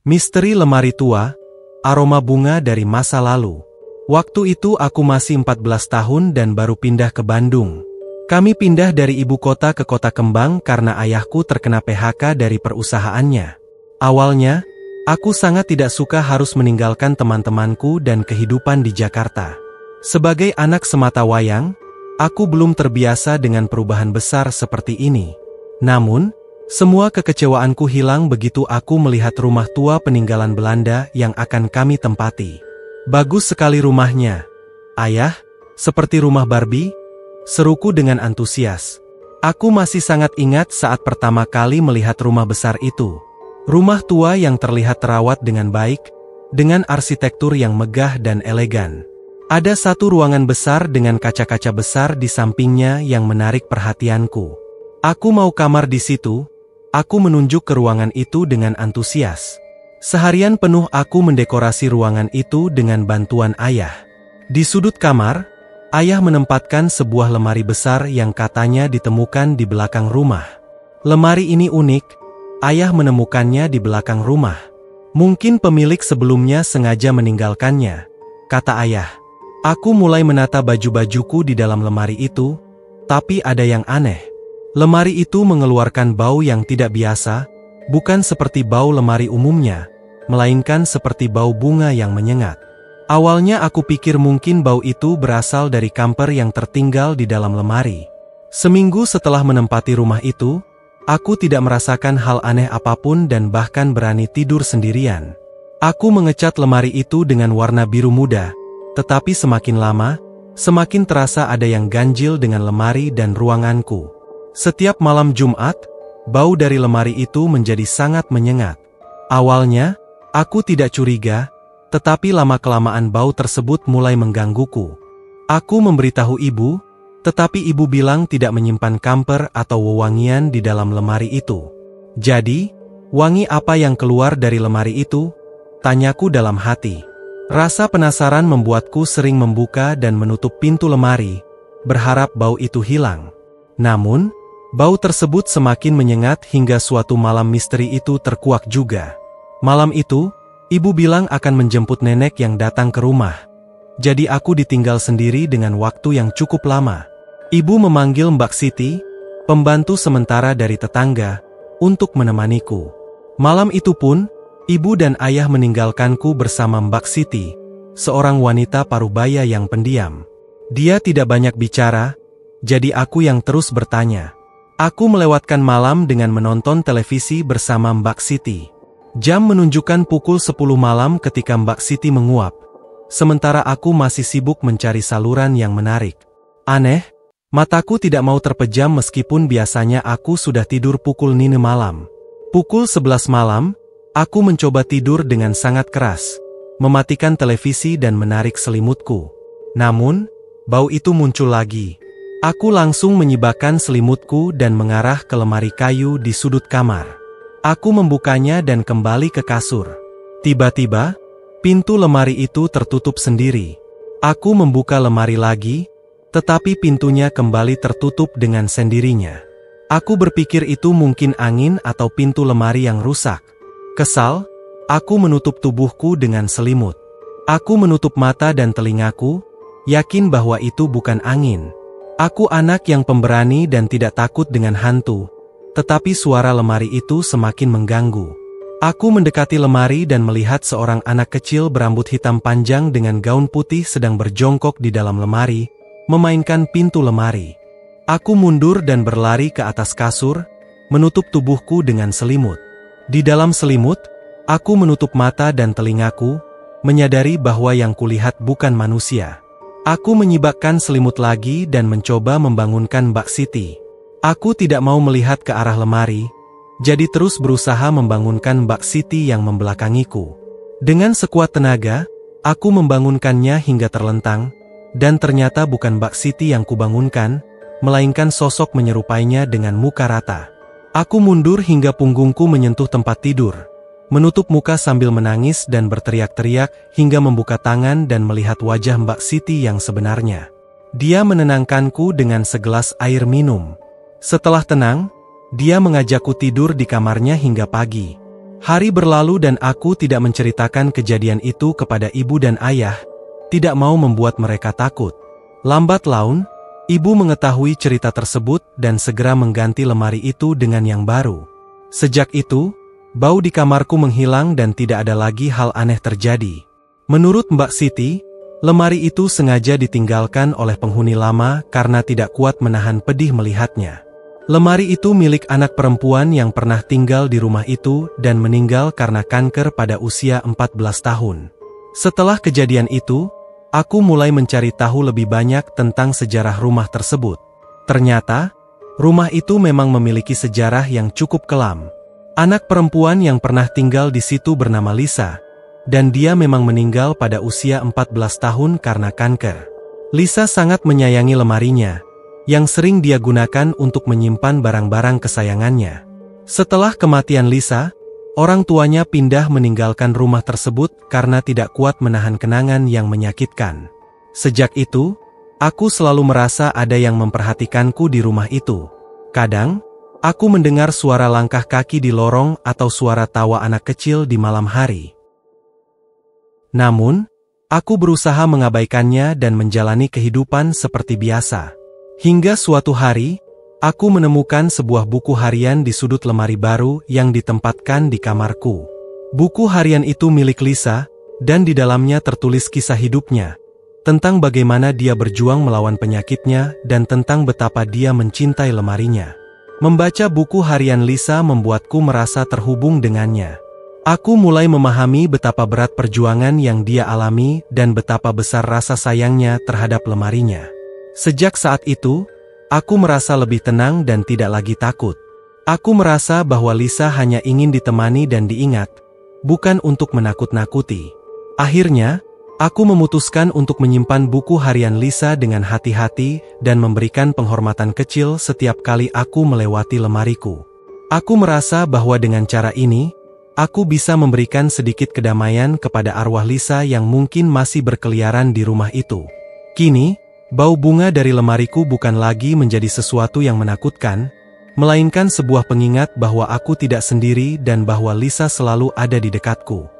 Misteri lemari tua, aroma bunga dari masa lalu. Waktu itu aku masih 14 tahun dan baru pindah ke Bandung. Kami pindah dari ibu kota ke Kota Kembang karena ayahku terkena PHK dari perusahaannya. Awalnya, aku sangat tidak suka harus meninggalkan teman-temanku dan kehidupan di Jakarta. Sebagai anak sematawayang, aku belum terbiasa dengan perubahan besar seperti ini. Namun, semua kekecewaanku hilang begitu aku melihat rumah tua peninggalan Belanda yang akan kami tempati. Bagus sekali rumahnya, Ayah, seperti rumah Barbie, seruku dengan antusias. Aku masih sangat ingat saat pertama kali melihat rumah besar itu. Rumah tua yang terlihat terawat dengan baik, dengan arsitektur yang megah dan elegan. Ada satu ruangan besar dengan kaca-kaca besar di sampingnya yang menarik perhatianku. Aku mau kamar di situ. Aku menunjuk ke ruangan itu dengan antusias. Seharian penuh aku mendekorasi ruangan itu dengan bantuan ayah. Di sudut kamar, ayah menempatkan sebuah lemari besar yang katanya ditemukan di belakang rumah. Lemari ini unik, ayah menemukannya di belakang rumah. Mungkin pemilik sebelumnya sengaja meninggalkannya, kata ayah. Aku mulai menata baju-bajuku di dalam lemari itu, tapi ada yang aneh. Lemari itu mengeluarkan bau yang tidak biasa, bukan seperti bau lemari umumnya, melainkan seperti bau bunga yang menyengat. Awalnya aku pikir mungkin bau itu berasal dari kamper yang tertinggal di dalam lemari. Seminggu setelah menempati rumah itu, aku tidak merasakan hal aneh apapun dan bahkan berani tidur sendirian. Aku mengecat lemari itu dengan warna biru muda, tetapi semakin lama, semakin terasa ada yang ganjil dengan lemari dan ruanganku. Setiap malam Jumat, bau dari lemari itu menjadi sangat menyengat. Awalnya, aku tidak curiga, tetapi lama-kelamaan bau tersebut mulai menggangguku. Aku memberitahu ibu, tetapi ibu bilang tidak menyimpan kamper atau wewangian di dalam lemari itu. Jadi, wangi apa yang keluar dari lemari itu? Tanyaku dalam hati. Rasa penasaran membuatku sering membuka dan menutup pintu lemari, berharap bau itu hilang. Namun, bau tersebut semakin menyengat hingga suatu malam misteri itu terkuak juga. Malam itu, ibu bilang akan menjemput nenek yang datang ke rumah. Jadi aku ditinggal sendiri dengan waktu yang cukup lama. Ibu memanggil Mbak Siti, pembantu sementara dari tetangga, untuk menemaniku. Malam itu pun, ibu dan ayah meninggalkanku bersama Mbak Siti, seorang wanita parubaya yang pendiam. Dia tidak banyak bicara, jadi aku yang terus bertanya. Aku melewatkan malam dengan menonton televisi bersama Mbak Siti. Jam menunjukkan pukul 10 malam ketika Mbak Siti menguap. Sementara aku masih sibuk mencari saluran yang menarik. Aneh, mataku tidak mau terpejam meskipun biasanya aku sudah tidur pukul 9 malam. Pukul 11 malam, aku mencoba tidur dengan sangat keras, mematikan televisi dan menarik selimutku. Namun, bau itu muncul lagi. Aku langsung menyibakkan selimutku dan mengarah ke lemari kayu di sudut kamar. Aku membukanya dan kembali ke kasur. Tiba-tiba, pintu lemari itu tertutup sendiri. Aku membuka lemari lagi, tetapi pintunya kembali tertutup dengan sendirinya. Aku berpikir itu mungkin angin atau pintu lemari yang rusak. Kesal, aku menutup tubuhku dengan selimut. Aku menutup mata dan telingaku, yakin bahwa itu bukan angin. Aku anak yang pemberani dan tidak takut dengan hantu, tetapi suara lemari itu semakin mengganggu. Aku mendekati lemari dan melihat seorang anak kecil berambut hitam panjang dengan gaun putih sedang berjongkok di dalam lemari, memainkan pintu lemari. Aku mundur dan berlari ke atas kasur, menutup tubuhku dengan selimut. Di dalam selimut, aku menutup mata dan telingaku, menyadari bahwa yang kulihat bukan manusia. Aku menyibakkan selimut lagi dan mencoba membangunkan Mbak Siti. Aku tidak mau melihat ke arah lemari, jadi terus berusaha membangunkan Mbak Siti yang membelakangiku. Dengan sekuat tenaga, aku membangunkannya hingga terlentang, dan ternyata bukan Mbak Siti yang kubangunkan, melainkan sosok menyerupainya dengan muka rata. Aku mundur hingga punggungku menyentuh tempat tidur, menutup muka sambil menangis dan berteriak-teriak hingga membuka tangan dan melihat wajah Mbak Siti yang sebenarnya. Dia menenangkanku dengan segelas air minum. Setelah tenang, dia mengajakku tidur di kamarnya hingga pagi. Hari berlalu dan aku tidak menceritakan kejadian itu kepada ibu dan ayah, tidak mau membuat mereka takut. Lambat laun, ibu mengetahui cerita tersebut dan segera mengganti lemari itu dengan yang baru. Sejak itu, bau di kamarku menghilang dan tidak ada lagi hal aneh terjadi. Menurut Mbak Siti, lemari itu sengaja ditinggalkan oleh penghuni lama karena tidak kuat menahan pedih melihatnya. Lemari itu milik anak perempuan yang pernah tinggal di rumah itu dan meninggal karena kanker pada usia 14 tahun. Setelah kejadian itu, aku mulai mencari tahu lebih banyak tentang sejarah rumah tersebut. Ternyata, rumah itu memang memiliki sejarah yang cukup kelam. Anak perempuan yang pernah tinggal di situ bernama Lisa, dan dia memang meninggal pada usia 14 tahun karena kanker. Lisa sangat menyayangi lemarinya, yang sering dia gunakan untuk menyimpan barang-barang kesayangannya. Setelah kematian Lisa, orang tuanya pindah meninggalkan rumah tersebut karena tidak kuat menahan kenangan yang menyakitkan. Sejak itu, aku selalu merasa ada yang memperhatikanku di rumah itu. Kadang, aku mendengar suara langkah kaki di lorong atau suara tawa anak kecil di malam hari. Namun, aku berusaha mengabaikannya dan menjalani kehidupan seperti biasa. Hingga suatu hari, aku menemukan sebuah buku harian di sudut lemari baru yang ditempatkan di kamarku. Buku harian itu milik Lisa, dan di dalamnya tertulis kisah hidupnya, tentang bagaimana dia berjuang melawan penyakitnya dan tentang betapa dia mencintai lemarinya. Membaca buku harian Lisa membuatku merasa terhubung dengannya. Aku mulai memahami betapa berat perjuangan yang dia alami dan betapa besar rasa sayangnya terhadap lemarinya. Sejak saat itu, aku merasa lebih tenang dan tidak lagi takut. Aku merasa bahwa Lisa hanya ingin ditemani dan diingat, bukan untuk menakut-nakuti. Akhirnya, aku memutuskan untuk menyimpan buku harian Lisa dengan hati-hati dan memberikan penghormatan kecil setiap kali aku melewati lemariku. Aku merasa bahwa dengan cara ini, aku bisa memberikan sedikit kedamaian kepada arwah Lisa yang mungkin masih berkeliaran di rumah itu. Kini, bau bunga dari lemariku bukan lagi menjadi sesuatu yang menakutkan, melainkan sebuah pengingat bahwa aku tidak sendiri dan bahwa Lisa selalu ada di dekatku.